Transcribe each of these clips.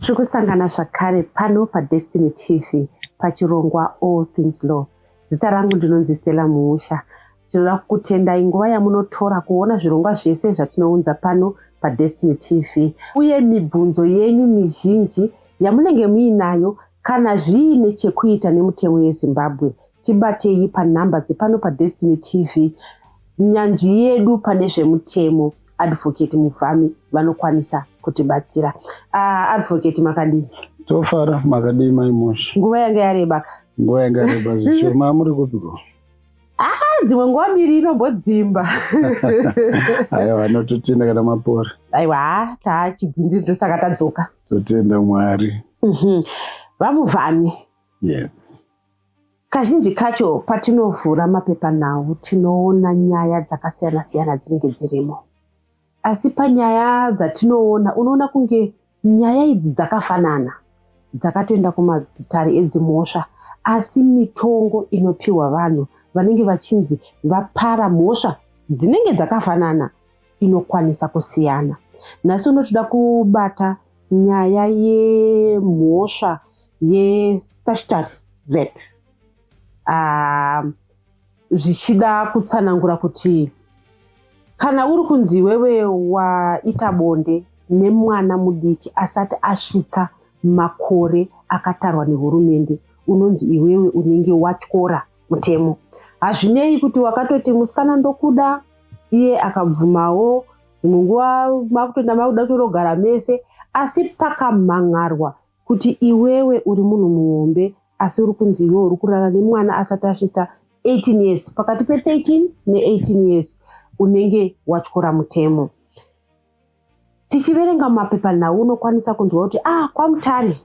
Tirikusangana zvakare pano paDestiny TV pachirongwa All Things Law. Zita rangu ndinonzi Stella Muusha. Tinoda kutendai nguva yamunotora kuona zvirongwa zvese zvatinounza pano paDestiny TV. Uye mibvunzo yenyu mizhinji yamunenge muinayo kana zviine chekuita nemutemo yeZimbabwe, tibatei panhamba dzepano paDestiny TV. Nyanzvi yedu pane zvemutemo, Advocate Muvhami vanokwanisa kutibatsira. Advocate makadii? Tofara makadii Maimusha. Nguva yanga yareba ka? Nguva yanga yareba zvishoma muri kupiko? Dzimwe nguva mbiri inombodzimba. Aiwa, vanototenda kana mapora. Aiwa, taachigwindiri ndosaka tadzoka. Totenda Mwari. Vamuvhami. Yes. Kazhinji kacho patinovhura mapepanhau tinoona nyaya dzakasiyana-siyana dzinenge dzirimo. Asi panyaya dzatinoona, unoona kunge nyaya idzi dzakafanana, dzakatoenda kumadzitare edzimhosva, asi mitongo inopiwa vanhu vanenge vachinzi vapara mhosva dzinenge dzakafanana inokwanisa kusiyana. Nhasi unotoda kubata nyaya yemhosva yestatutory rape. Zvichida kutsanangura kuti kana uri kunzi wewe waita bonde nemwana mudiki asati asvitsa makore akatarwa nehurumende, unonzi iwewe unenge watyora mutemo. Hazvinei kuti wakatoti musikana ndokuda, iye akabvumawo, dzimwe nguva makutoenda makuda kutorogara mese, asi pakamhangarwa kuti iwewe uri munhu muhombe, asi uri kunzi iwewe uri kurara nemwana asati asvitsa 18 years, pakati pe13 ne18 years, unenge watyora mutemo. Tichiverenga mapepanhau unokwanisa kunzwa kuti kwamutare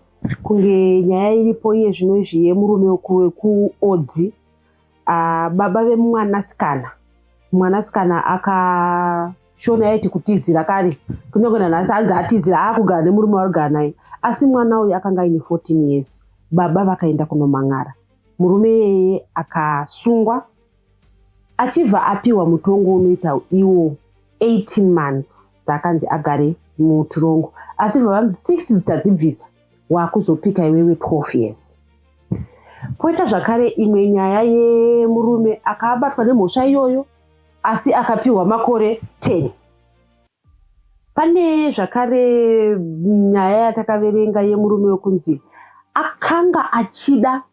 kunge nyaya iripo iye zvino izvi yemurume wekuodzi. Baba vemwanasikana, mwanasikana akashona yaiti kutizira kare, kunyange nanhasi anzi atizira akugara nemurume warigara naye, asi mwana uyu akanga aine 14 years. Baba vakaenda kunomhan'ara, murume yeye akasungwa, achibva apiwa mutongo unoita iwo 18 months dzakanzi agare muturongo, asi vanzi 6 dzitadzibvisa wakuzopika iwewe 12 years. Poita zvakare imwe nyaya yemurume akabatwa nemhosva iyoyo asi akapiwa makore 10. Pane zvakare nyaya yatakaverenga yemurume wekunzi akanga achida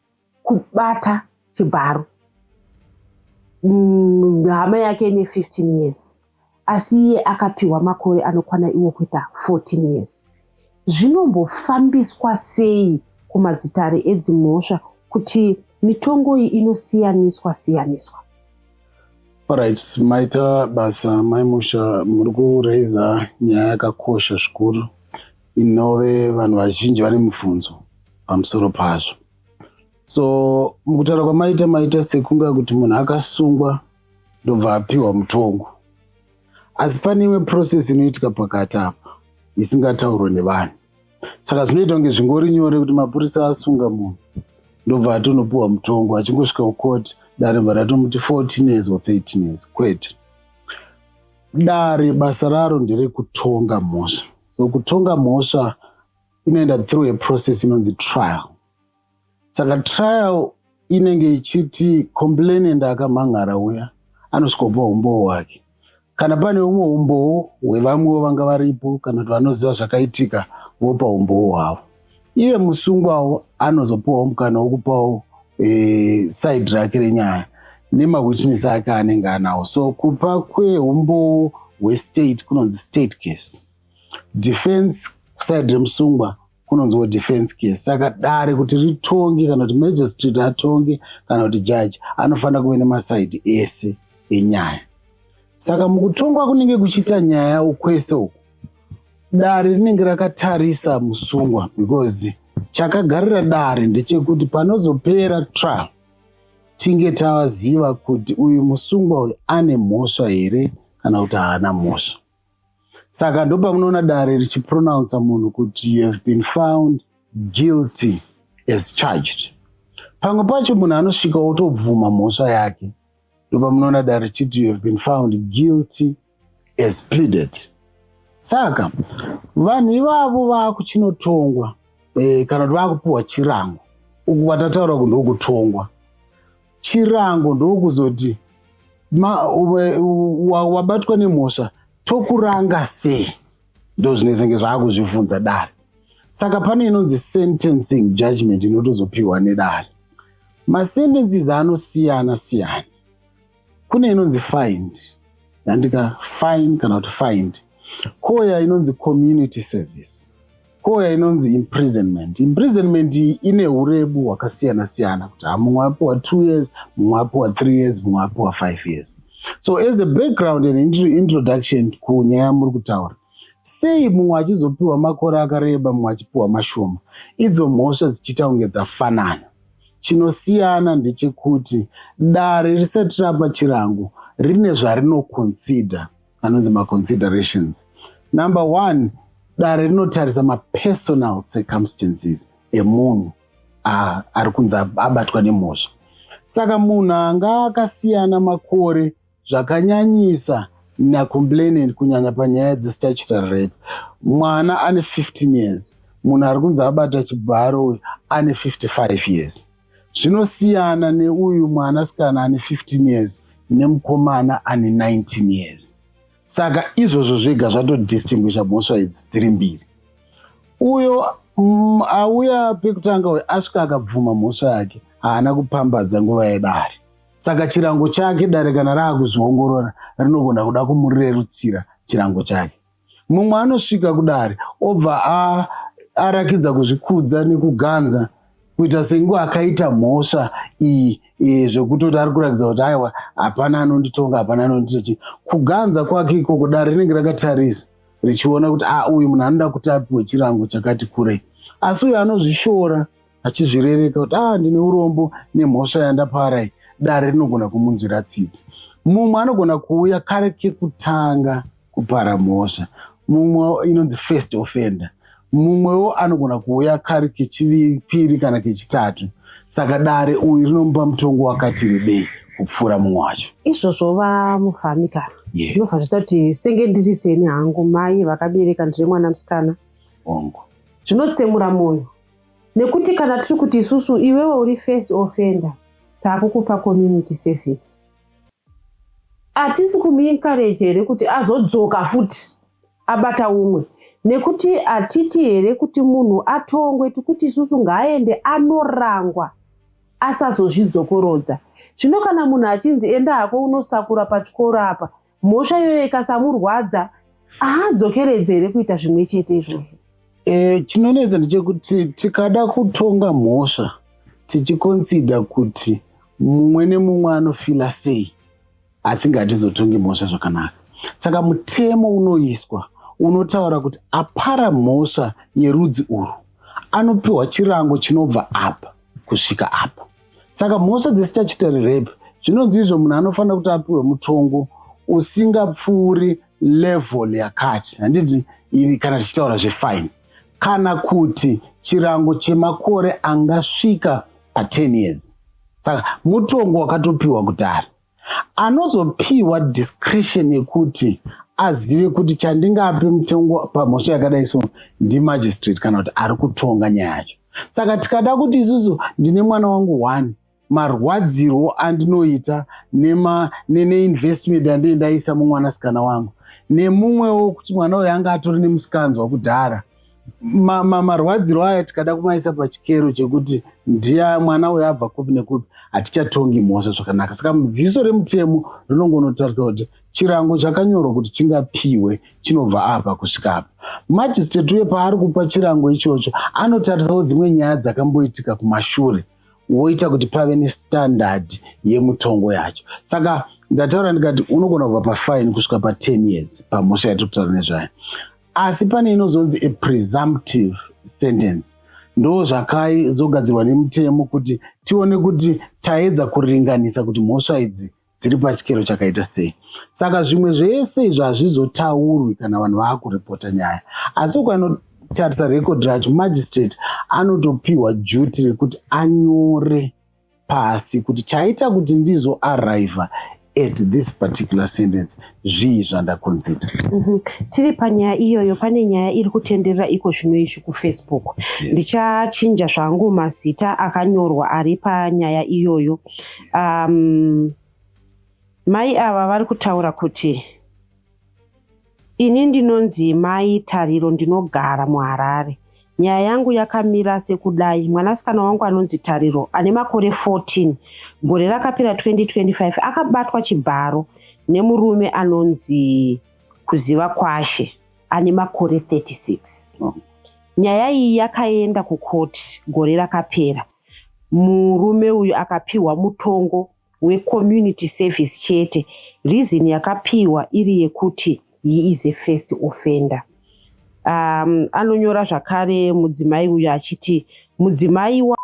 kubata chibharo hama yake ine 15 years, asi iye akapiwa makore anokwana iwo kuita 14 years. Zvinombofambiswa sei kumadzitare edzimhosva kuti mitongo iyi inosiyaniswa? Alright, maita basa Maimusha, muri kureiza nyaya yakakosha zvikuru inove vanhu vazhinji vane mubvunzo pamusoro pazvo. So mukutaura kwamaita sekunga kuti munhu akasungwa ndobva apiwa mutongo, asi pane imwe process inoitika pakati apa isingataurwe nevanhu. Saka zvinoita kunge zvingori nyore kuti mapurisa asunga munhu ndobva atonopiwa mutongo, achingosvika kukoti dare baratomuti 14 years or 13 years. Kwete, dare basa raro nderekutonga mhosva. So kutonga mhosva inoenda through a process inonzi trial. Saka trial inenge ichiti complainant akamhan'ara uya anosvikopa umbowo hwake. Kana pane umwe umbowo hwevamwewo vanga varipo kana kuti vanoziva zvakaitika vopa umbowo hwavo. Iye musungwawo anozopawo mukana wokupawo side rake renyaya nemawitness ake anenge anawo. So kupa kweumbowo hwestate kunonzi state case, defense side remusungwa kunonziwo defense case. Saka dare kuti ritonge kana kuti magistrate atonge kana kuti judge anofanira kuve nemasaidi ese enyaya. Saka mukutongwa kunenge kuchiita nyaya ukwese uku, dare rinenge rakatarisa musungwa, because chakagarira dare ndechekuti panozopera trial tinge taziva kuti uyu musungwa uyu ane mhosva here kana kuti haana mhosva. Saka ndopamunoona dare richipronounce munhu kuti you have been found guilty as charged. Pamwe pacho munhu anosvika otobvuma mhosva yake, ndopamunoona dare richiti you have been found guilty as pleaded. Saka vanhu ivavo vakuchinotongwa kana kuti vakupiwa chirango. Uku watataura kuti ndokutongwa. Chirango ndokuzoti wabatwa nemhosva tokuranga sei, ndo zvinenge zvakuzvibvunza dare. Saka pane inonzi sentencing judgment inotozopiwa nedare. Masentences anosiyana siyana. Kune inonzi fined, yandika fine kana kuti fined. Koya inonzi community service. Koya inonzi imprisonment. Imprisonment ine urebu hwakasiyana siyana, kuti mumwe apiwa 2 years, mumwe apiwa 3 years, mumwe apiwa 5 years. So as a background and introduction kunyaya muri kutaura, sei mumwe achizopiwa makore akareba, mumwe achipiwa mashoma, idzo mhosva dzichiita kunge dzafanana. Chinosiyana ndechekuti dare risati rapa chirango rine zvarinoconsider, anonzi maconsiderations. Number 1, dare rinotarisa mapersonal circumstances emunhu ari kunzi abatwa nemhosva. Saka munhu anga akasiyana makore zvakanyanyisa nakomplainant kunyanya panyaya dzestatutory rape. Mwana ane 15 years, munhu ari kunzi abata chibharo ane 55 years. Zvinosiyana neuyu mwanasikana ane 15 years nemukomana ane 19 years. Saka izvozvo zvega zvatodistinguisha mhosva idzi dziri mbiri. Uyo auya pekutanga asvika akabvuma mhosva yake, haana kupambadza nguva yedare. Saka chirango chake dare kana raakuzviongorora rinogona kuda kumurerutsira chirango chake. Mumwe anosvika kudare obva arakidza kuzvikudza nekuganza kuita senguva akaita mhosva iyi zvekutoti ari kurakidza kuti aiwa hapana anonditonga, hapana anonditochi. Kuganza kwake ikoko dare rinenge rakatarisa richiona kuti uyu munhu anoda kuti apiwe chirango chakati kurei. Asi uyu anozvishora achizvirereka kuti ndine urombo nemhosva yandaparai, dare rinogona kumunzwira tsitsi. Mumwe anogona kuuya kare kekutanga kupara mhosva, mumwe inonzi first offender. Mumwewo anogona kuuya kare kechipiri kana kechitatu. Saka dare uyu rinomupa mutongo wakati rebei kupfuura mumwe wacho. Izvozvo vamufamikana zvinobva zvaita kuti senge ndiri seni hangu mai vakabereka ndiri mwana musikana zvinotsemura mwoyo, nekuti kana tiri kuti isusu iwewe uri first offender taakukupa community service, hatisi kumuencourage here kuti azodzoka futi abata umwe, nekuti hatiti here kuti munhu atongwe, tikuti isusu ngaaende anorangwa asazozvidzokorodza. Zvino kana munhu achinzi enda hako unosakura pachikoro apa, mhosva iyoyo ikasamurwadza haadzokeredze here kuita zvimwe chete izvozvo. Chinonetsa ndechekuti tikada kutonga mhosva tichikonsida kuti mumwe nemumwe anofila sei, asi ngatizotongi mhosva zvakanaka. Saka mutemo unoiswa unotaura kuti apara mhosva yerudzi urwu anopiwa chirango chinobva apa kusvika apa. Saka mhosva dzestatutory rape zvinonzi izvo munhu anofanira kuti apiwe mutongo usingapfuuri level yakati, handiti kana tichitaura zvefine, kana kuti chirango chemakore angasvika pa10 years. Saka mutongo wakatopiwa kudhara. Anozopiwa discretion yekuti azive kuti chandingape mutongo pamhosva yakadai so ndimagistrate kana kuti ari kutonga nyaya yacho. Saka tikada kuti isusu ndine mwana wangu 1, marwadziro andinoita neinvestment andindaisa mumwanasikana wangu, nemumwewo kuti mwana uyu anga atori nemusikanzwa kudhara, marwadziro aya tikada kumaisa pachikero chekuti ndiye mwana uyu abva kupi nekupi, hatichatongi mhosva zvakanaka. Saka muziso remutemo rinongonotarisa kuti chirango chakanyorwa kuti chingapiwe chinobva apa kusvika apa. Magistrate uye paari kupa chirango ichocho anotarisawo dzimwe nyaya dzakamboitika kumashure woita kuti pave nestandard yemutongo yacho. Saka ndataura ndikati unogona kubva pafine kusvika pa10 years pamhosva yatirikutaura nezvayo. Asi pane inozonzi a presumptive sentence, ndo zvakazogadzirwa nemutemo kuti tione kuti taedza kuringanisa kuti mhosva idzi dziri pachikero chakaita sei. Saka zvimwe zvese izvo hazvizotaurwi kana vanhu vaakuripota nyaya, asi ukanotarisa record racho magistrate anotopiwa duty rekuti anyore pasi kuti chaita kuti ndizo arriva at this particular sentence zvii zvandaconsider. Tiri panyaya iyoyo pane nyaya iri kutenderera iko zvino izvi kuFacebook. Ndichachinja zvangu mazita akanyorwa ari panyaya iyoyo. Mai ava vari kutaura kuti ini ndinonzi Mai Tariro, ndinogara muHarare. Nyaya yangu yakamira sekudai. Mwanasikana wangu anonzi Tariro ane makore 14, gore rakapera 2025, akabatwa chibharo nemurume anonzi Kuziva Kwashe ane makore 36. Nyaya iyi yakaenda kukoti gore rakapera. Murume uyu akapiwa mutongo we-community service chete. Reason yakapiwa iri yekuti he is a first offender. Anonyora zvakare mudzimai uyu achiti mudzimai uyu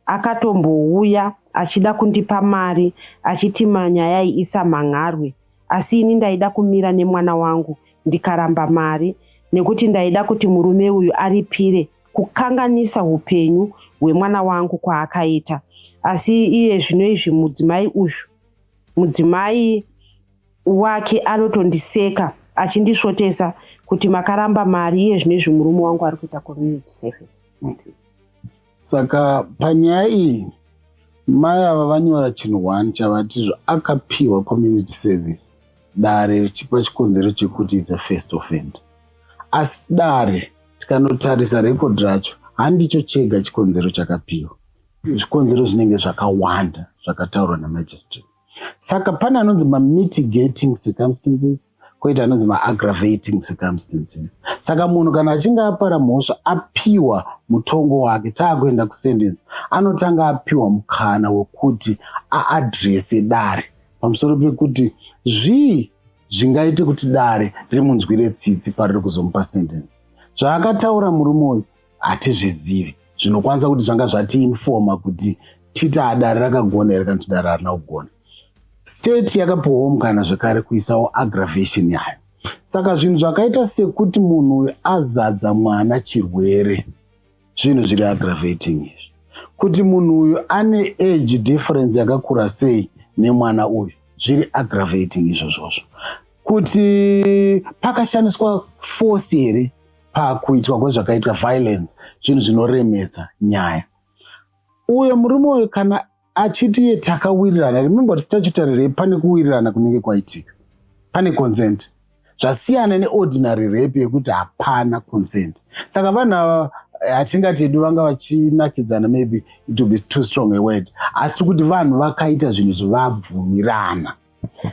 akatombouya achida kundipa mari achiti nyaya iyi isamhangarwe, asi ini ndaida kumira nemwana wangu ndikaramba mari nekuti ndaida kuti murume uyu aripire kukanganisa upenyu hwemwana wangu kwaakaita. Asi iye zvino izvi mudzimai wake anotondiseka achindisvotesa kuti makaramba mari, iye zvino izvi murume wangu ari kuita community service. Saka panyaya iyi mai ava vanyora chinhu 1 chavatizvo akapiwa community service dare chipa chikonzero chekuti is a first offender. Asi dare tikanotarisa record racho handicho chega chikonzero chakapiwa. Zvikonzero zvinenge zvakawanda zvakataurwa namagistrate. Saka pane anonzi mitigating circumstances, koita anonzi aggravating circumstances. Saka munhu kana achinge apara mhosva apiwa mutongo wake taakuenda kusentence, anotanga apiwa mukana wekuti aadrese dare pamusoro pekuti zvii zvingaite kuti dare rimunzwire tsitsi pariri kuzomupa sentence. Zvaakataura murume uyu hatizvizivi, zvinokwanisa kuti zvanga zvatiinfoma kuti tita dare rakagona here kana kuti dare harina kugona. State yakapiwawo mukana zvakare kuisawo aggravation yayo. Saka zvinhu zvakaita sekuti munhu uyu azadza mwana chirwere zvinhu zviri aggravating izvi. Kuti munhu uyu ane age difference yakakura sei nemwana uyu zviri aggravating izvozvozvo. Kuti pakashandiswa force here pakuitwa kwezvakaitwa violence zvinhu zvinoremesa nyaya. Uyo murume uyu kana achiti takawirirana, remember kuti statutory rape pane kuwirirana kunenge kwaitika, pane consent. Zvasiyana neordinary rape yekuti hapana consent. Saka vanhu hatingati edu vanga vachinakidzana, maybe it will be too strong a word, asi kuti vanhu vakaita zvinhu zvavabvumirana.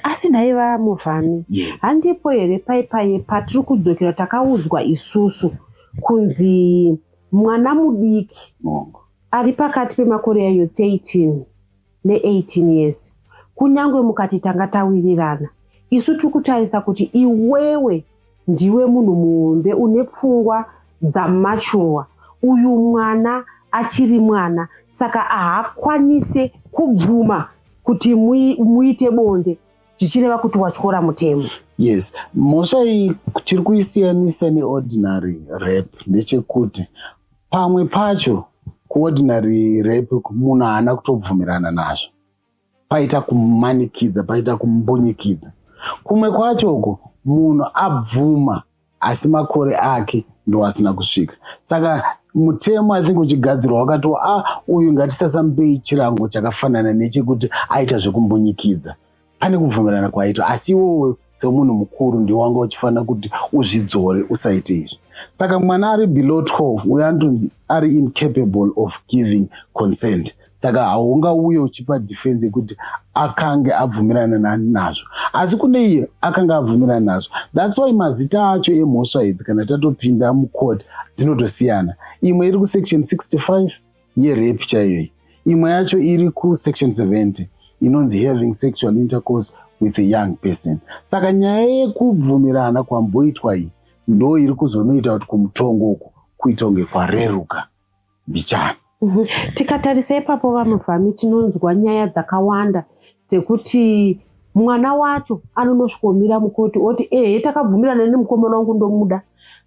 Asi naiva Muvhami, handipo here paipai patiri kudzokera takaudzwa isusu kunzi mwana mudiki ari pakati pemakore ayo 18 ne18 years, kunyange mukati tanga tawirirana, isu tikutarisa kuti iwewe ndiwe munhu muhombe une pfungwa dzamachurwa, uyu mwana achiri mwana, saka haakwanise kubvuma kuti muite bonde, zvichireva kuti watyora mutemo. Yes, mhosva iyi tiri kuisiyanisa neordinary rape ndechekuti pamwe pacho kuordinary rape munhu haana kutobvumirana nazvo, paita kumumanikidza, paita kumumbonyikidza. Kumwe kwachoko munhu abvuma asi makore ake ndo asina kusvika. Saka mutemo I think uchigadzirwa wakati uyu ngatisasambei chirango chakafanana nechekuti aita zvekumbonyikidza. Pane kubvumirana kwaitwa, asi iwowe semunhu mukuru ndiwo wanga uchifanira kuti uzvidzore usaite izvi. Saka mwana ari below 12 uyo anonzi ari incapable of giving consent. Saka haungauye uchipa defense yekuti akange abvumirana nazvo, asi kune iye akanga abvumirana nazvo. That's why mazita acho emhosva idzi kana tatopinda mukoti dzinotosiyana. Imwe iri kusection 65 yerape chaiyo, imwe yacho iri kusection 70 inonzi having sexual intercourse with a young person. Saka nyaya yekubvumirana kwamboitwa iyi ndo iri kuzonoita kuti kumutongo uku kuitonge kwareruka mbichana. Tikatarisa ipapo Muvhami tinonzwa nyaya dzakawanda dzekuti mwana wacho anonosvikomira mukoti oti takabvumirana nemukomana wangu ndomuda,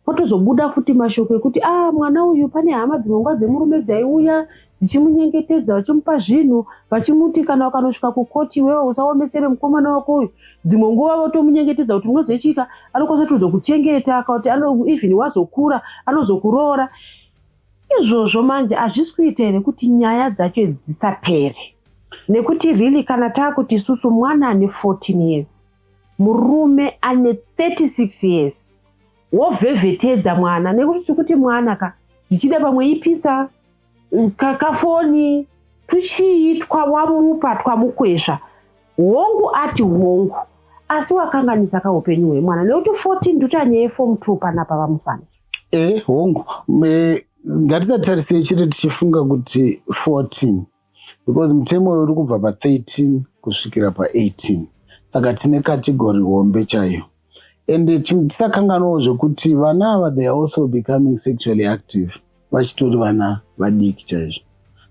potozobuda futi mashoko ekuti mwana uyu pane hama dzimwe nguva dzemurume dzaiuya dzichimunyengetedza, vachimupa zvinhu, vachimuti kana ukanosvika kukoti iwewe usaomesere mukomana wako uyu. Dzimwe nguva votomunyengetedza kuti unozochika anokwanisa kuzokuchengeta, kuti even wazokura anozokuroora. Izvozvo manje hazvisi kuita here kuti nyaya dzacho dzisapere? Nekuti really kana taakuti isusu mwana ane 14 years, murume ane 36 years, wovhevhetedza mwana, nekuti tikuti mwana ka dzichida pamwe ipitsa kafoni tuchiitwa, wamupa twamukwezva, hongu ati hongu, asi wakanganisa kaupenyu hwemwana, nekuti 14 ndutanyaya yeform 2 panapa vamufana. Hongu ngatisatarise chiri tichifunga kuti 14 because mutemo uri kubva pa13 kusvikira pa18, saka tine kategori hombe chayo. And tisakanganawo zvekuti vana ava they are also becoming sexually active, vachitori vana vadiki chaizvo.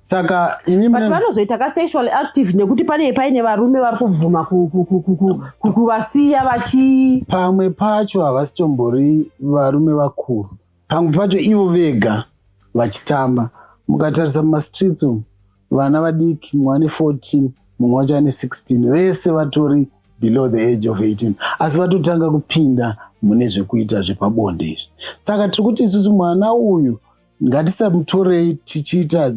Saka vanozoita kasexually active nekuti paine varume vari kubvuma kuvasiya vachi, pamwe pacho havasitombori varume vakuru, pamwe pacho ivo vega vachitamba. Mukatarisa mumastreets vana vadiki, mumwe ane 14, mumwe wacho ane 16, vese vatori below the age of 18, asi vatotanga kupinda mune zvekuita zvepabonde izvi. Saka tiri kuti isusu mwana uyu ngatisamutorei tichiita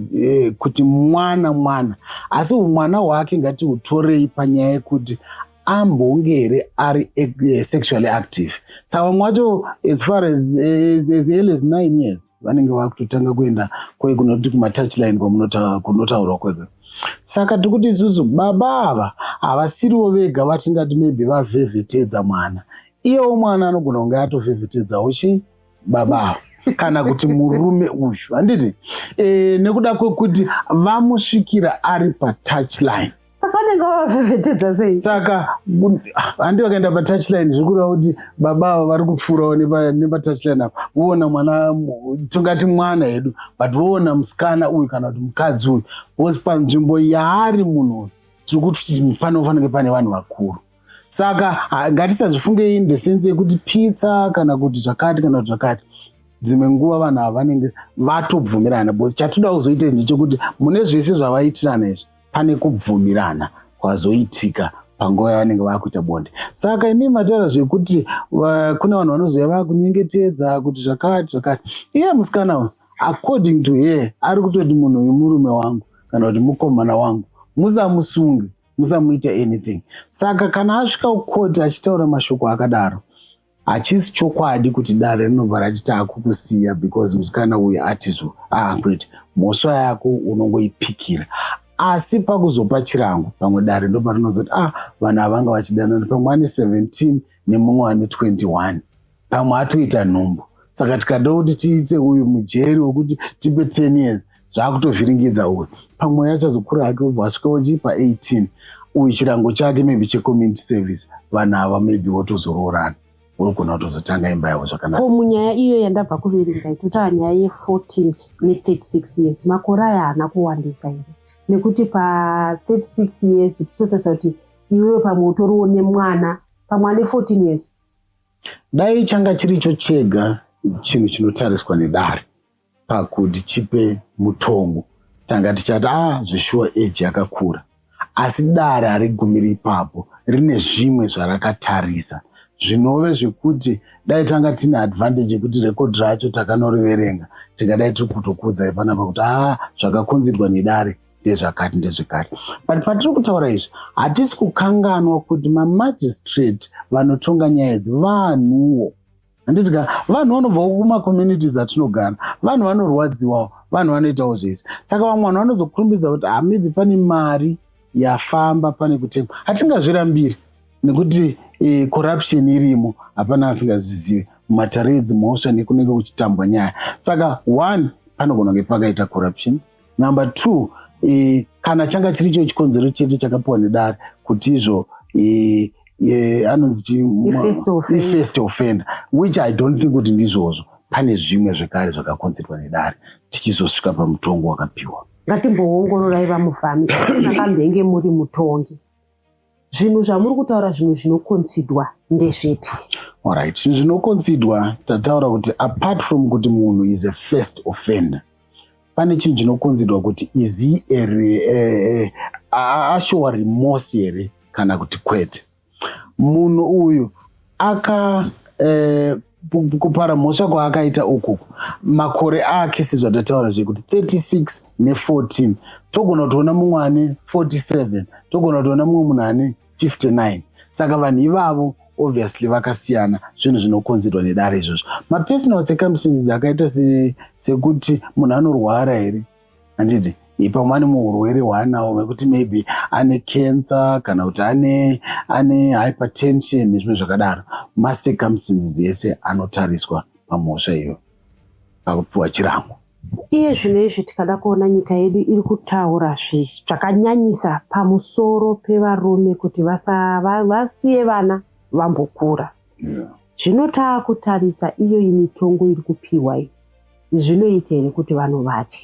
kuti mwana, asi mwana wake ngatiutorei panyaya yekuti ambonge here ari sexually active. Saka vamwe wacho as far as early as 9 years vanenge vakutotanga kuenda kunoti kumatouchline kunotaurwa kwega. Saka tikuti isusu baba ava havasiriwo vega vatingati maybe vavhevhetedza mwana, iyewo mwana anogona kunge atovhevhetedzawo baba ava kana kuti murume uyu, handiti nekuda kwekuti vamusvikira ari patouchline. Saka vanenge vavhevhetedza sei? Saka handi vakaenda patouchline zvikureva kuti baba ava vari kupfuurawo nepatouchline apa, voona mwana, tongati mwana hedu, but voona musikana uyu kana kuti mukadzi uyu, vose panzvimbo yaari munhu tiri kuti panofanike pane vanhu vakuru. Saka ngatisazvifunge in the sense yekuti pizza kana kuti zvakati kana kuti zvakati. Dzimwe nguva vanhu ava vanenge vatobvumirana, because chatoda kuzoita ndechekuti mune zvese zvavaitirana izvi pane kubvumirana kwazoitika panguva yavanenge vakuita bonde. Saka imi mataura zvekuti kuna vanhu vanozoya vakunyengetedza kuti zvakati, iye musikana uyu according to ye ari kutoti munhu uyu murume wangu kana kuti mukomana wangu, musamusunge, musamuita anything. Saka kana asvika kukoti achitaura mashoko akadaro, hachisi chokwadi kuti dare rinobva rati taakukusiya because musikana uyu atizvo kwete, mhosva yako unongoipikira. Asi pakuzopa chirango pamwe dare ndo parinozoti vanhu avanga vachidanana, pamwe ane 17 nemumwe ane 21, pamwe atoita nhumbu. Saka tikada kuti tiite uyu mujeri wekuti tipe 10 years, zvakutovhiringidza uyu, pamwe achazokura hake ubva asvikawo chipa 18, uyu chirango chake maybe checommunity service, vanhu ava maybe votozoroorana, vogona kutozotanga imba yavo zvakanaka. Munyaya iyo yandabva kuverenga itotaa nyaya ye14 ne36 years, makore aya haana kuwandisa here, nekuti pa36 years tichotasa kuti iwewe pamwe utoriwo nemwana, pamwe ane 14 years. Dai changa chiricho chega chinhu chinotariswa nedare pakuti chipe mutongo, tanga tichati zveshuwa age yakakura, asi dare harigumiri ipapo, rine zvimwe zvarakatarisa zvinove zvekuti dai tanga tine advantage yekuti rekodhi racho takanoriverenga, tingadai tiri kutokudzai panapa kuti zvakakonzerwa nedare ndezvakati ndezvekati. But patiri kutaura izvi hatisi kukanganwa kuti mamagistrate vanotonga nyaya idzi vanhuwo, handitika vanhu vanobvawo kumakommunities atinogara, vanhu vanorwadziwawo, vanhu vanoitawo zvese. Saka vamwe vanhu vanozokurumbidza kuti maybe pane mari yafamba, pane kutemwa. Hatingazvirambiri nekuti corruption irimo, hapana asingazvizivi mumatareds mhosva nekunenge kuchitambwa nyaya. Saka 1 panogona kunge pakaita corruption. Number 2, kana changa chiricho chikonzero chete chakapiwa nedare kuti izvo anonzi first offender, which I don't think kuti ndizvozvo, pane zvimwe zvekare zvakakonzerwa nedare tichizosvika pamutongo wakapiwa. Ngatimboongororai vamufami, nakambenge muri mutongi, zvinhu zvamuri kutaura zvimwe zvinokonsidwa ndezvipi? Alright, zvinokonsidwa tataura kuti apart from kuti munhu is a first offender, pane chinhu chinokonzerwa kuti izi ashowa remorse here kana kuti kwete. Munhu uyu kupara mhosva kwaakaita ukuku makore ake sezvatataura zvekuti 36 ne14, togona kutoona mumwe ane 47, togona kutoona mumwe munhu ane 59. Saka vanhu ivavo obviously vakasiyana, zvinhu zvinokonzerwa nedare izvozvo. Mapersonal circumstances akaita sekuti munhu anorwara here, handiti pamwe ane muurwere hwaanawo wekuti maybe ane cancer kana kuti ane hypertension nezvimwe zvakadaro, macircumstances ese anotariswa pamhosva iyo pakupiwa chirango. Iye zvino izvi tikada kuona nyika yedu iri kutaura zvakanyanyisa pamusoro pevarume kuti vasiye vana vambokura. Zvino taakutarisa iyo mitongo iri kupiwa iyi, zvinoita here kuti vanhu vatye?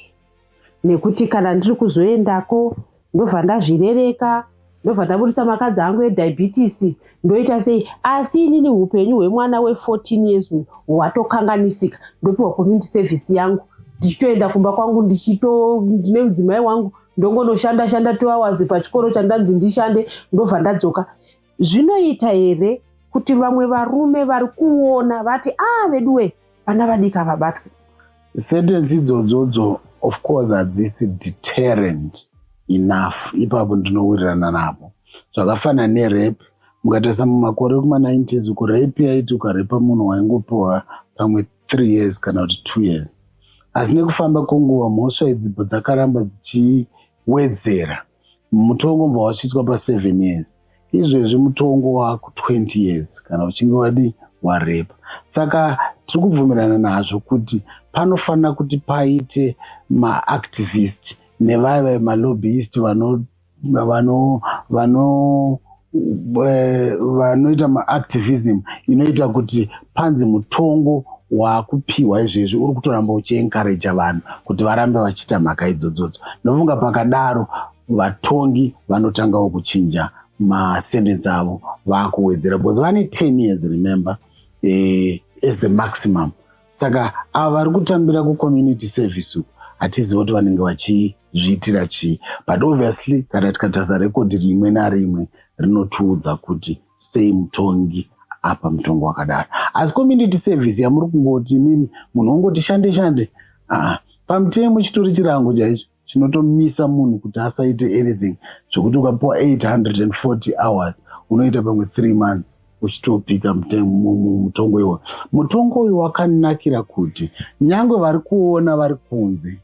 Nekuti kana ndiri kuzoendako ndobva ndazvirereka, ndobva ndabudisa makadzi angu ediabetes, ndoita sei? Asi inini upenyu hwemwana we14 years hwatokanganisika. Ndopiwa community service yangu, ndichitoenda kumba kwangu, ndine mudzimai wangu, ndongonoshanda 2 hours pachikoro chandanzi ndishande, ndobva ndadzoka. Zvinoita here kuti vamwe varume vari kuona vati veduwe vana vadika vabatwa? Sentences idzodzo of course hadzisi deterrent enough. Ipapo ndinowirirana napo. Zvakafanana nerape, mukatarisa mumakore kuma90s uko rape yaiti ukarepa munhu waingopiwa pamwe 3 years kana kuti 2 years. Asi nekufamba kwenguva mhosva idzipo dzakaramba dzichiwedzera. Mutongo mbva wasvitswa pa7 years. Izvezvi mutongo waku 20 years kana uchinge warepa. Saka tiri kubvumirana nazvo kuti panofanira kuti paite maactivist nevaya malobbyist vanoita maactivism inoita kuti panzi mutongo wakupiwa izvezvi uri kutoramba uchiencourage vanhu kuti varambe vachiita mhaka idzodzodzo. Ndofunga pakadaro vatongi vanotangawo kuchinja masentence avo, vakuwedzera because vane 10 years remember as the maximum. Saka ava vari kutambira ku-community service uku hatizivi kuti vanenge vachizviitira chii, but obviously kana tikatarisa rekodhi rimwe narimwe rinotiudza kuti sei mutongi apa mutongo wakadaro. Asi community service yamuri kungoti mimi munhu ongoti shande pamutemo chitori chirango chaicho chinotomisa munhu kuti asaite anything, zvokuti ukapiwa 840 hours unoita pamwe 3 months uchitopika mutongo iwo. Mutongo uyu wakanakira kuti nyangwe vari kuona vari kunze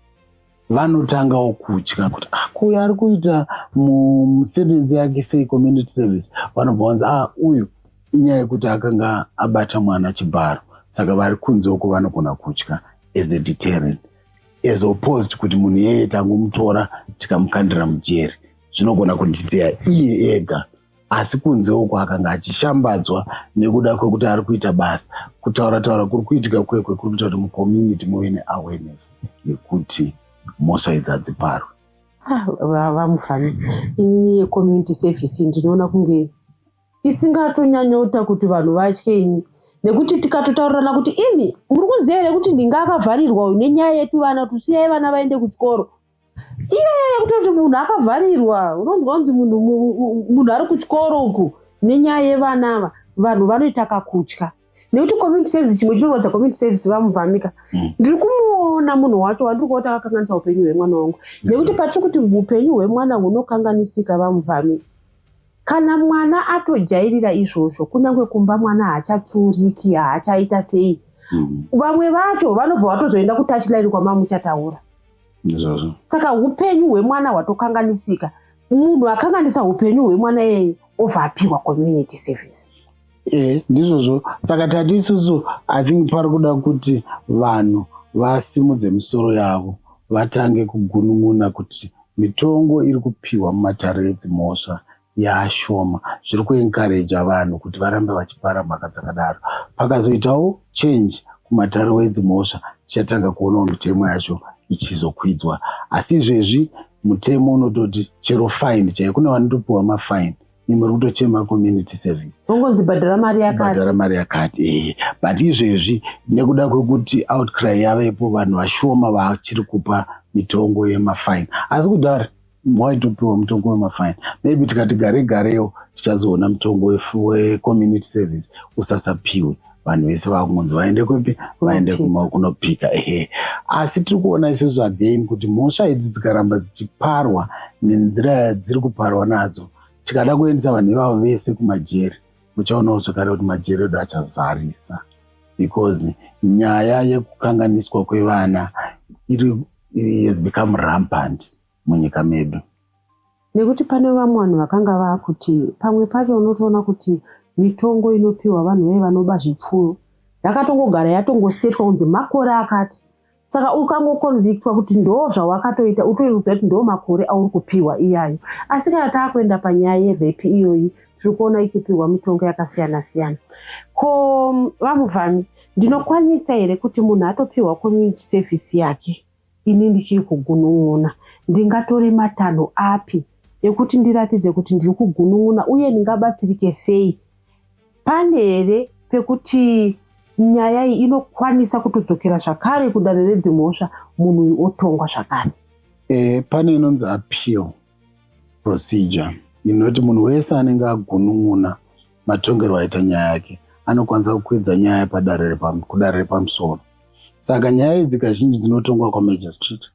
vanotangawo kutya kuti kuya ari kuita musentensi yake sei community service, vanobva vanzi uyu inyaya yekuti akanga abata mwana chibharo. Saka vari kunze uko vanogona kutya as a deterrent, as opposed kuti munhu yeye tangomutora tikamukandira mujeri, zvinogona kudidzeya iye ega. Asi kunze uko akanga achishambadzwa nekuda kwekuti ari kuita basa, kutaura kuri kuitika kwekwe kuri kuita kuti mucommunity muve neawareness yekuti mhosva idzi hadziparwe. Vamufami, ini yecommunity service ndinoona kunge isingatonyanyota kuti vanhu vatye ini, nekuti tikatotaurirana kuti imi muri kuziva here kuti ndinga akavharirwa nenyaya yetu vana, tusiyai vana vaende kuchikoro. Iye kutoti munhu akavharirwa, unonzi munhu ari kuchikoro uku nenyaya yevana ava, vanhu vanoita kakutya. Nekuti community service, chimwe chinorodza community service vamuvhamika, ndiri kumuona munhu wacho wandiri kuona akakanganisa upenyu hwemwana wangu. Nekuti patiri kuti upenyu hwemwana hunokanganisika vamuvhamika. Kana mwana atojairira izvozvo, kunyange kumba mwana haachatsuriki, haachaita sei, vamwe vacho vanobva vatozoenda kutouchline kwamamuchataura. Saka upenyu hwemwana hwatokanganisika, munhu akanganisa upenyu hwemwana yeye obva apiwa community service. Ndizvozvo. Saka tati isusu I think pari kuda kuti vanhu vasimudze misoro yavo, vatange kugunun'una kuti mitongo iri kupiwa mumatare edzimhosva yaashoma, zviri kuencourage vanhu kuti varambe vachipara mhaka dzakadaro. Pakazoitawo change kumatare edzimhosva, tichatanga kuonawo mitemo yacho ichizokwidzwa. Asi izvezvi mutemo unototi chero fine chaiyo, kune vanotopiwa mafine muri kutochema community service. Ungonzi bhadhara mari yakati. But izvezvi nekuda kwekuti outcry yavepo vanhu vashoma vachiri kupa mitongo yemafine. Asi kudhara waitopiwa mutongo wemafine. Maybe tikati gareyo tichazoona mutongo we-community service usasapiwe. Vanhu vese vakunzi vaende kupi? Vaende kunopika. Asi tiri kuona isusu again kuti mhosva idzi dzikaramba dzichiparwa nenzira dziri kuparwa nadzo, tikada kuendesa vanhu ivavo vese kumajeri, muchaonawo zvakare kuti majeri edu achazarisa, because nyaya yekukanganiswa kwevana has become rampant munyika medu. Nekuti pane vamwe vanhu vakanga vakuti pamwe pacho unotoona kuti mitongo inopiwa vanhu vaya vanoba zvipfuyo yakatongogara yatongosetwa kunzi makore akati. Saka ukangoconvictwa kuti ndo zvawakatoita utoziva kuti ndo makore auri kupiwa iyayo. Asi kana taakuenda panyaya yerepi iyoyi tiri kuona ichipiwa mitongo yakasiyana siyana. Ko vamuvhami, ndinokwanisa here kuti munhu atopiwa community service yake ini ndichiri kugunun'una, ndingatore matanho api ekuti ndiratidze kuti ndiri kugunun'una uye ndingabatsirike sei? Pane here pekuti nyaya iyi inokwanisa kutodzokera zvakare kudanho redzimhosva munhu otongwa zvakare? Pane inonzi appeal procedure inoti munhu wese anenge agunun'una matongerwo aita nyaya yake anokwanisa kukwidza nyaya kudare repamusoro. Saka nyaya idzi kazhinji dzinotongwa kwamajistrate,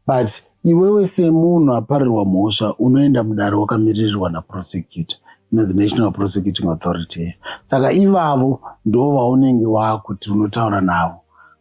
but iwewe semunhu aparirwa mhosva unoenda mudare wakamirirwa naprosecutor, inonzi National Prosecuting Authority. Saka ivavo ndo vaunenge wakuti unotaura navo.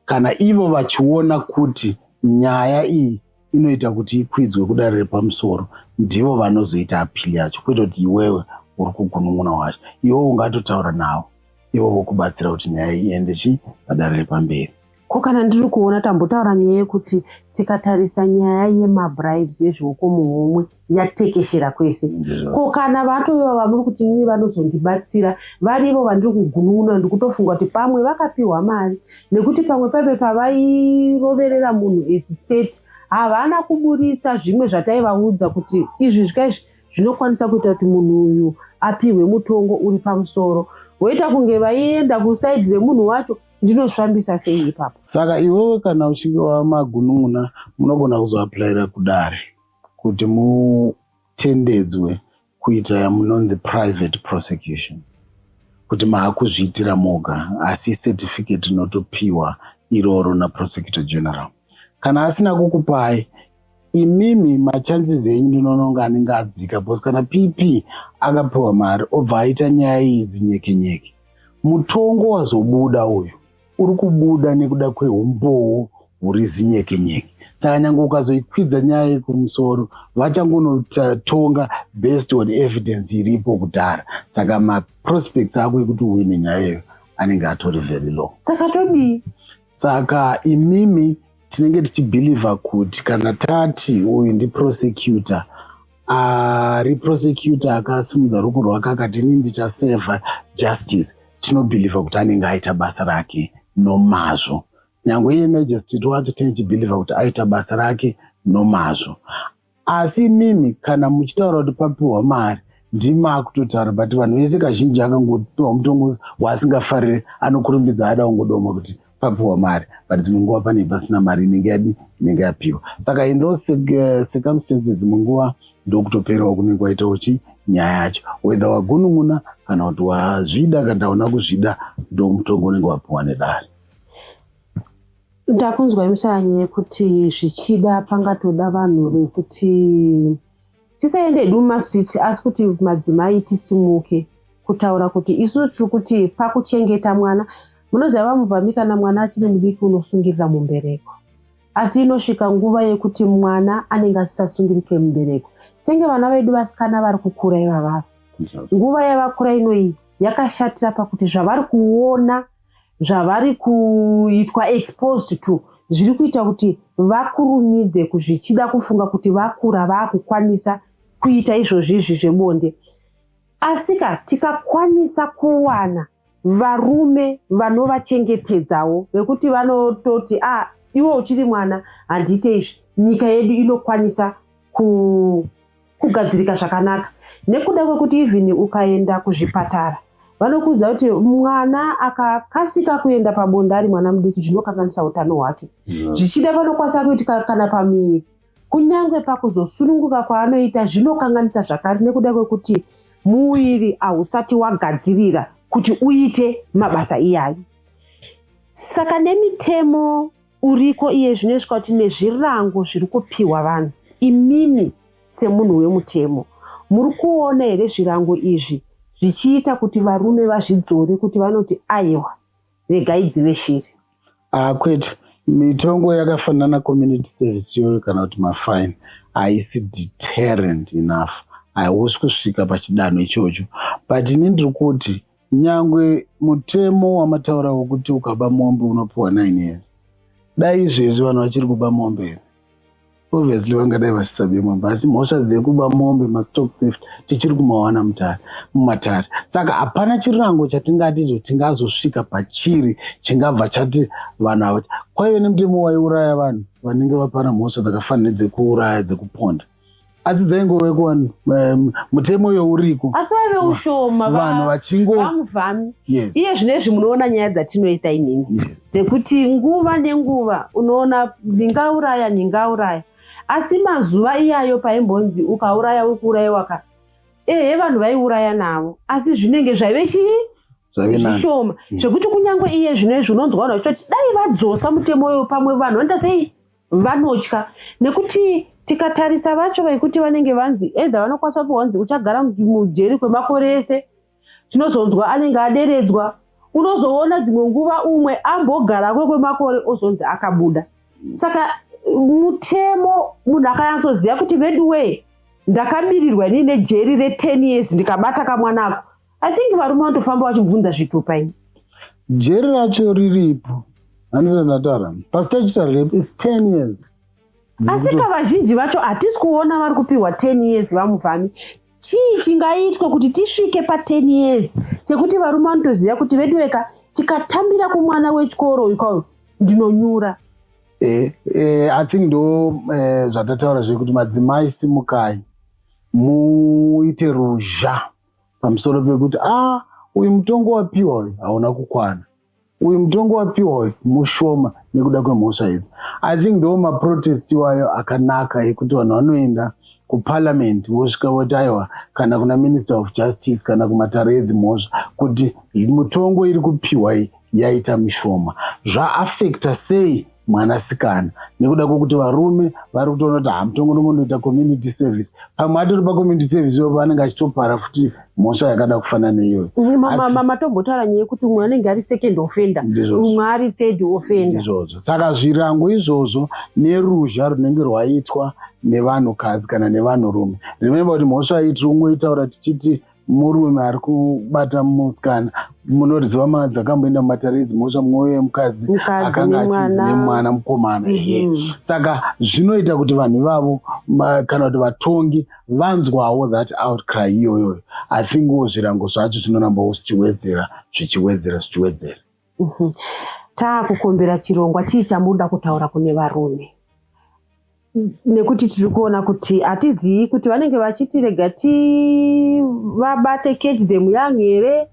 Kana ivo vachiona kuti nyaya iyi inoita kuti ikwidzwe kudare repamusoro, ndivo vanozoita appeal yacho, kwete kuti iwewe uri kugunun'una wacho. Iwe ungatotaura navo, ivo vokubatsira kuti nyaya iyi iende padare repamberi. Ko kana ndiri kuona tambotaura nyaya yekuti tikatarisa nyaya yemabribes yezvioko muhomwe yatekeshera kwese. Ko kana vatoiva vamuri kuti nini vanozondibatsira varivo vandiri kugunun'una, ndikutofunga kuti pamwe vakapiwa mari nekuti pamwe pape pavairoverera munhu as state havana kuburitsa zvimwe zvataivaudza kuti izvi zvikaizvi zvinokwanisa kuita kuti munhu uyu apiwe mutongo uri pamusoro. Woita kunge vaienda kusaidhi remunhu wacho, ndinosvambisa sei ipapo? Saka iwewe kana uchinge wamagunun'una munogona kuzoapulaira kudare kuti mutendedzwe kuita yamunonzi private prosecution, kuti maakuzviitira moga asi certificate inotopiwa iroro naprosecutor general. Kana asina kukupai imimi machances enyu ndinononga anenge adzika, because kana PP akapiwa mari obva aita nyaya idzi nyeke, mutongo wazobuda uyu uri kubuda nekuda kwehumbowo huri zinyeke. Saka nyange ukazoikwidza nyaya kumusoro vachangonotonga based on evidence iripo kudhara. Saka maprospects ako ekuti uwine nyaya iyo anenge atori very low. Saka todii? Saka imimi tinenge tichibhilivha kuti kana tati uyu ndiprosecutor, prosecutor akasimudza ruoko rwake akati ini ndichaseva justice, tinobhilivha kuti anenge aita basa rake nomazvo. Nyange iye magistrate wacho tichibhilivha kuti aita basa rake nomazvo. Asi mimi kana muchitaura kuti papiwa mari ndimakutotaura, but vanhu vese kazhinji akangopiwa mutongo waasingafariri anokurumbidza ada ungodoma kuti papiwa mari, but dzimwe nguva pane pasina mari inenge yapiwa. Saka in those circumstances dzimwe nguva ndokutoperawo kunenge waitawo nyaya yacho, whether wagunun'una kana kuti wazvida kana una kuzvida, ndo mutongo unenge wapiwa nedare. Ndakunzwa imuchanye kuti zvichida pangatoda vanhu vekuti tisaende Duma Street asi kuti madzimai tisimuke kutaura kuti isu tiri kuti pakuchengeta mwana. Munoziva vamuvhami kana mwana achiri mudiki unosungirira mumbereko, asi inosvika nguva yekuti mwana anenge asisasungirike mumbereko. Senge vana vedu vasikana vari kukura ivava, nguva yavakura inoyi yakashatira pakuti zvavari kuona, zvavari kuitwa exposed to, zviri kuita kuti vakurumidze kuzvichida kufunga kuti vakura vaakukwanisa kuita izvozvizvi zvebonde. Asika tikakwanisa kuwana varume vanovachengetedzawo vekuti vanototi iwe uchiri mwana handiite izvi, nyika yedu inokwanisa kugadzirika zvakanaka. Nekuda kwekuti even ukaenda kuzvipatara vanokuudza kuti mwana akakasika kuenda pabonde ari mwana mudiki zvinokanganisa utano hwake. Zvichida vanokwanisa kuitika kana pamiri, kunyange pakuzosurunguka kwaanoita zvinokanganisa zvakare, nekuda kwekuti muviri hausati wagadzirira kuti uite mabasa iyayo. Saka nemitemo uriko iye zvinoiswa kuti nezvirango zviri kupiwa vanhu, imimi semunhu wemutemo muri kuona here zvirango izvi zvichiita kuti varume vazvidzore kuti vanoti aiwa regai dzive shiri? Kwetu mitongo yakafanana community service yoyo kana kuti mafine haisi deterrent enough, haiusi kusvika pachidanho ichocho. But ini ndiri kuti nyangwe mutemo wamataura wokuti ukaba mombe unopiwa 9 years, dai izvezvi vanhu vachiri kuba mombe here? Obviously vangadai vasisabe mombe, asi mhosva dzekuba mombe mastock theft tichiri kumawana mumatare. Saka hapana chirango chatingati tingazosvika pachiri chingabva chati vanhu ava kwaive nemutemo waiuraya vanhu vanenge vapana mhosva dzakafanira dzekuuraya dzekuponda, asi dzaingove kuvanhu mutemo youriko, asi vaive ushoma vanhu vamuvhami. Iye zvinezvi munoona nyaya dzatinoita inini dzekuti nguva nenguva unoona ningauraya, asi mazuva iyayo paimbonzi ukauraya uri kuurayiwa ka vanhu vaiuraya navo, asi zvinenge zvaive zvishoma zvekuti kunyange iye zvinezvi unonzwa vanhu vachiti dai vadzosa mutemo uyo pamwe vanhu vanoita sei vanotya, nekuti tikatarisa vacho vaikuti vanenge vanzi edha vanokwanisa kuwanzi uchagara mujeri kwemakore ese, tinozonzwa anenge aderedzwa, unozoona dzimwe nguva umwe ambogarakwe kwemakore ozonzi akabuda. Saka mutemo munhu akanyatsoziva kuti bedway ndakamirirwa nine jeri re10 years ndikabata kamwanako, I think varume vanotofamba vachibvunza zvitupa ini. Jeri racho riripo, handizvo ndataura, pastatutory rape is 10 years. Asi kavazhinji vacho hatisi kuona vari kupiwa 10 years vamuvhami. Chii chingaitwe kuti tisvike pa10 years chekuti varume vanotoziva kuti vedweka tikatambira kumwana wechikoro ikao ndinonyura? I think ndo zvatataura zvekuti madzimai simukai muite ruzha pamusoro pekuti uyu mutongo wapiwa uyu hauna kukwana, uyu mutongo wapiwa uyu mushoma nekuda kwemhosva idzi. I think ndo maprotesti wayo akanaka ekuti vanhu vanoenda kuparliament vosvika voti aiwa kana kuna minister of justice kana kumatare edzimhosva kuti mutongo iri kupiwa iyi yaita mishoma, zvaafekta sei mwanasikana, nekuda kwokuti varume vari kutoona kuti mutongo nomundoita community service, pamwe atori pacommunity service ivo vanenge achitopara futi mhosva yakada kufanana neiyoyo. Matombotaura nyaya yekuti umwe anenge ari second offender, umwe ari third offender. Izvozvo saka zvirango izvozvo neruzha runenge rwaitwa nevanhukadzi kana nevanhurume. Remember kuti mhosva iyi tiri kungoitaura tichiti murume ari kubata musikana, munoziva dzakamboenda mumatare edzimhosva mumwe wemukadzi akanga achinzi nemwana mukomana. Saka zvinoita kuti vanhu ivavo kana kuti vatongi vanzwawo that outcry iyoyo. I think zvirango zvacho zvinorambawo zvichiwedzera. Taakukombera chirongwa chii chamuda kutaura kune varume, nekuti tiri kuona kuti hatizivi kuti vanenge vachiti rega vabate catch them young here.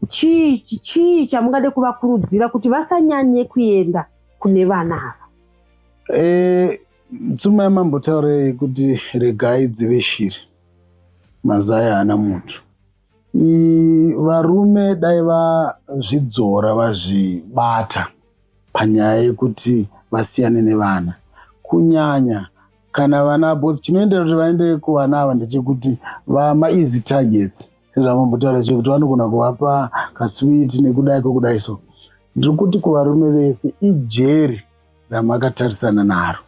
Chii chamungade kuvakurudzira kuti vasanyanye kuenda kune vana ava? Tsuma yamambotaurei kuti regai dzive shiri, mazai haana mutu. Varume dai vazvidzora vazvibata panyaya yekuti vasiyane nevana, kunyanya kana vana bosi. Chinoendera kuti vaende kuvana ava ndechekuti vama-easy targets, sezvamambotaura chekuti vanogona kuvapa kaswiti nekudai kwokudai. So ndiri kuti kuvarume vese ijeri ramakatarisana naro.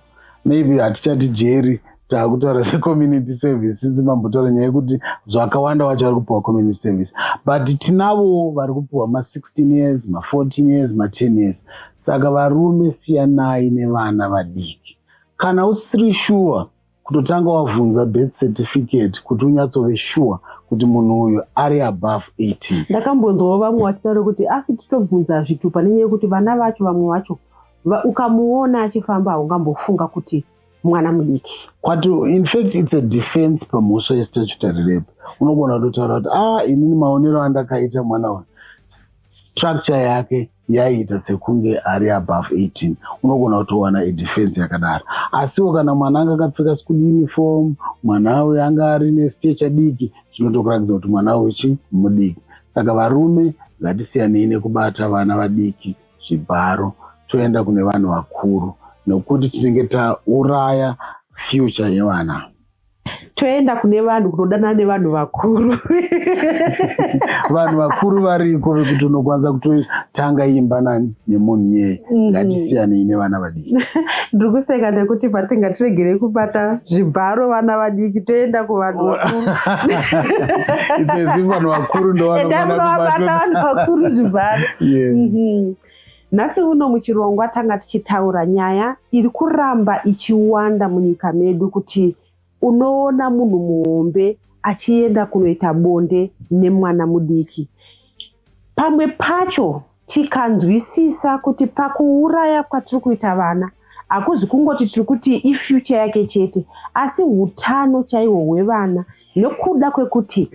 Maybe hatichati jeri, taakutaura zvecommunity service since mambotaura nyaya yekuti zvakawanda wacho vari kupiwa community service, but tinavo vari kupiwa ma16 years, ma14 years, ma10 years. Saka varume siyanai nevana vadiki. Kana usiri sure, kutotanga wabvunza birth certificate kuti unyatsove sure kuti munhu uyu ari above 18. Ndakambonzwawo vamwe vachitaura kuti asi titobvunza zvitupa nenyaya yekuti vana vacho vamwe vacho ukamuona achifamba haungambofunga kuti mwana mudiki. Kwatu, in fact, it's a defense pamhosva yestatutory rape. Unogona kutotaura kuti inini maonero andakaita mwana uyu structure yake yaita sekunge ari above 18. Unogona kutowana defense yakadaro. Asiwo kana mwana anga akapfeka school uniform, mwana uyu anga ari nestature diki, zvinotokuratidza kuti mwana uyu mudiki. Saka varume ngatisiyanei nekubata vana vadiki zvibharo, toenda kune vanhu vakuru nokuti tinenge tauraya future yevana. Toenda kune vanhu kunodana nevanhu vakuru. Vanhu vakuru variko vekuti unokwanisa kutotanga imba nemunhu yeye. Ngatisiyanei nevana vadiki. Ndiri kuseka nekuti patingatiregere kubata zvibharo vana vadiki toenda kuvanhu vakuru. It's vanhu vakuru ndovanobata vanhu vakuru zvibharo. Nhasi uno muchirongwa tanga tichitaura nyaya iri kuramba ichiwanda munyika medu kuti unoona munhu muhombe achienda kunoita bonde nemwana mudiki. Pamwe pacho tikanzwisisa kuti pakuuraya kwatiri kuita vana hakuzi kungoti tiri kuti ifuture yake chete, asi hutano chaihwo hwevana nekuda kwekuti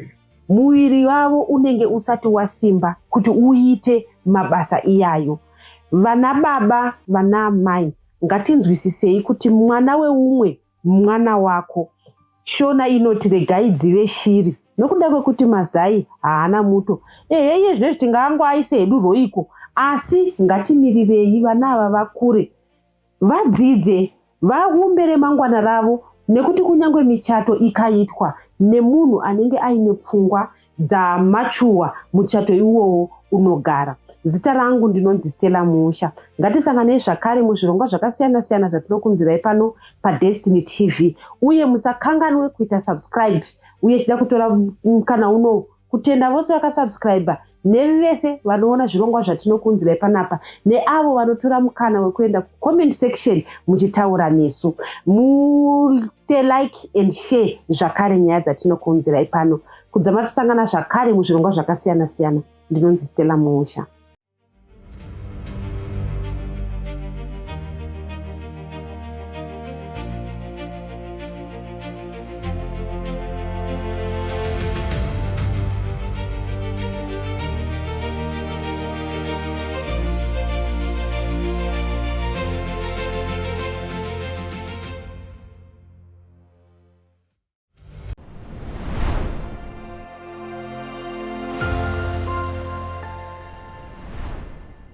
muviri wavo unenge usati wasimba kuti uite mabasa iyayo. Vana baba, vana amai, ngatinzwisisei kuti mwana weumwe mwana wako. Shona inoti regai dzive shiri nokuda kwekuti mazai haana muto. Heye zvinezvi tingangoaise hedu roiko, asi ngatimirirei vana ava vakure, vadzidze, vaumbere mangwana ravo, nekuti kunyangwe michato ikaitwa nemunhu anenge aine pfungwa dzamachuwa, muchato iwowo unogara. Zita rangu ndinonzi Stella Musha. Ngatisanganei zvakare muzvirongwa zvakasiyana siyana zvatinokunzirai pano paDestiny TV. Uye musakanganwe kuita subscribe. Uye chida kutora kana uno kutenda vose vakasubscribe nevese vanoona zvirongwa zvatinokunzirai panapa, neavo vanotora mukana wekuenda comment section muchitaura nesu. Mute like and share zvakare nyaya dzatinokunzirai pano. Kudzama tisangana zvakare muzvirongwa zvakasiyana siyana. Ndinonzi Stella Musha.